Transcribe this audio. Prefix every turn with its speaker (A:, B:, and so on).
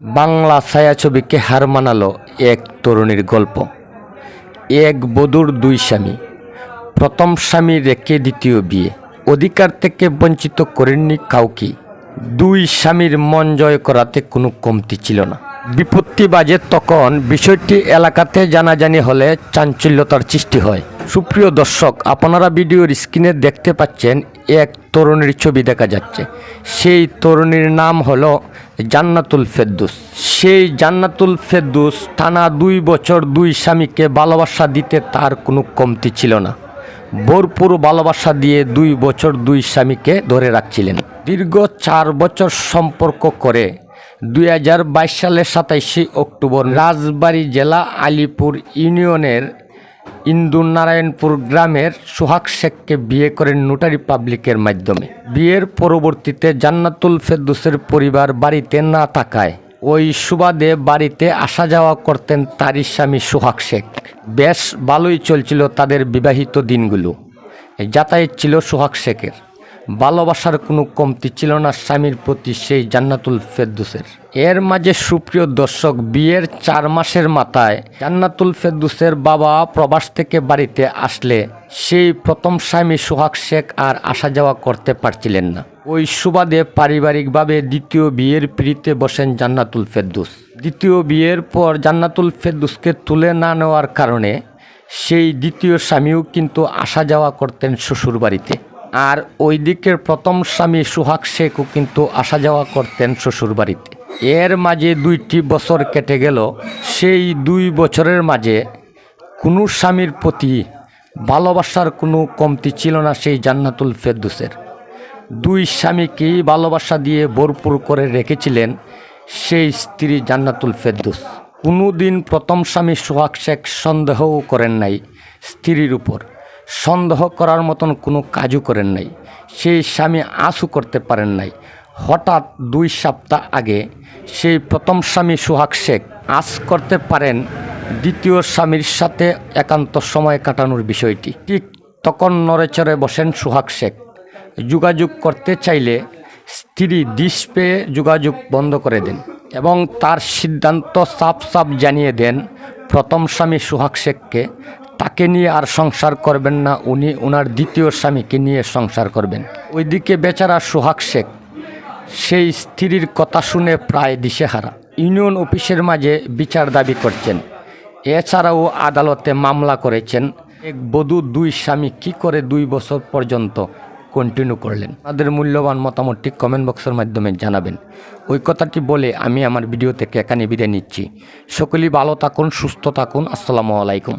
A: বাংলা ছায়াছবিকে হার মানালো এক তরুণীর গল্প। এক বধূর দুই স্বামী। প্রথম স্বামী রেখে দ্বিতীয় বিয়ে। অধিকার থেকে বঞ্চিত করেননি কাউকে। দুই স্বামীর মন জয় করাতে কোনো কমতি ছিল না। বিপত্তি বাজে তখন বিষয়টি এলাকাতে জানাজানি হলে চাঞ্চল্যতার সৃষ্টি হয়। সুপ্রিয় দর্শক, আপনারা ভিডিওর স্ক্রিনে দেখতে পাচ্ছেন এক তরুণীর ছবি দেখা যাচ্ছে। সেই তরুণীর নাম হলো জান্নাতুল ফেরদৌস। সেই জান্নাতুল ফেরদৌস টানা 2 বছর দুই স্বামীকে ভালোবাসা দিতে তার কোনো কমতি ছিল না। ভরপুর ভালোবাসা দিয়ে 2 বছর দুই স্বামীকে ধরে রাখছিলেন। দীর্ঘ 4 বছর সম্পর্ক করে 2022 সালের 27 অক্টোবর রাজবাড়ী জেলা আলীপুর ইউনিয়নের ইন্দুনারায়ণপুর গ্রামের সোহাগ শেখকে বিয়ে করেন নোটারি পাবলিকের মাধ্যমে। বিয়ের পরবর্তীতে জান্নাতুল ফেরদৌসের পরিবার বাড়িতে না থাকায় ওই সুবাদে বাড়িতে আসা যাওয়া করতেন তারই স্বামী সোহাগ শেখ। বেশ ভালোই চলছিল তাদের বিবাহিত দিনগুলো। যাতায়াত ছিল সোহাগ শেখের। ভালোবাসার কোনো কমতি ছিল না স্বামীর প্রতি সেই জান্নাতুল ফেরদৌসের। এর মাঝে সুপ্রিয় দর্শক, বিয়ের 4 মাসের মাথায় জান্নাতুল ফেরদৌসের বাবা প্রবাস থেকে বাড়িতে আসলে সেই প্রথম স্বামী সোহাগ শেখ আর আসা যাওয়া করতে পারছিলেন না। ওই সুবাদে পারিবারিকভাবে দ্বিতীয় বিয়ের পিঁড়িতে বসেন জান্নাতুল ফেরদৌস। দ্বিতীয় বিয়ের পর জান্নাতুল ফেরদৌসকে তুলে না নেওয়ার কারণে সেই দ্বিতীয় স্বামীও কিন্তু আসা যাওয়া করতেন শ্বশুর বাড়িতে। আর ওই দিকের প্রথম স্বামী সোহাগ শেখও কিন্তু আসা যাওয়া করতেন শ্বশুর বাড়িতে। এর মাঝে 2টি বছর কেটে গেল। সেই 2 বছরের মাঝে কোনো স্বামীর প্রতি ভালোবাসার কোনো কমতি ছিল না সেই জান্নাতুল ফেরদৌসের। 2 স্বামীকেই ভালোবাসা দিয়ে ভরপুর করে রেখেছিলেন সেই স্ত্রী জান্নাতুল ফেরদৌস। কোনো দিন প্রথম স্বামী সোহাগ শেখ সন্দেহও করেন নাই স্ত্রীর উপর। সন্দেহ করার মতন কোনো কাজও করেন নাই। সেই স্বামী আঁচও করতে পারেন নাই। হঠাৎ 2 সপ্তাহ আগে সেই প্রথম স্বামী সোহাগ শেখ আঁচ করতে পারেন দ্বিতীয় স্বামীর সাথে একান্ত সময় কাটানোর বিষয়টি। ঠিক তখন নড়েচড়ে বসেন সোহাগ শেখ। যোগাযোগ করতে চাইলে স্ত্রী দিশ পেয়ে যোগাযোগ বন্ধ করে দেন এবং তার সিদ্ধান্ত সাফ জানিয়ে দেন প্রথম স্বামী সোহাগ শেখকে তাকে নিয়ে আর সংসার করবেন না, উনি ওনার দ্বিতীয় স্বামীকে নিয়ে সংসার করবেন। ওইদিকে বেচারা সোহাগ শেখ সেই স্ত্রীর কথা শুনে প্রায় দিশেহারা। ইউনিয়ন অফিসের মাঝে বিচার দাবি করছেন। এছাড়াও আদালতে মামলা করেছেন। এক বধূ 2 স্বামী কী করে 2 বছর পর্যন্ত কন্টিনিউ করলেন। তাদের মূল্যবান মতামতটি কমেন্ট বক্সের মাধ্যমে জানাবেন। ওই কথাটি বলে আমি আমার ভিডিও থেকে এখানে বিদায় নিচ্ছি। সকলেই ভালো থাকুন, সুস্থ থাকুন। আসসালামু আলাইকুম।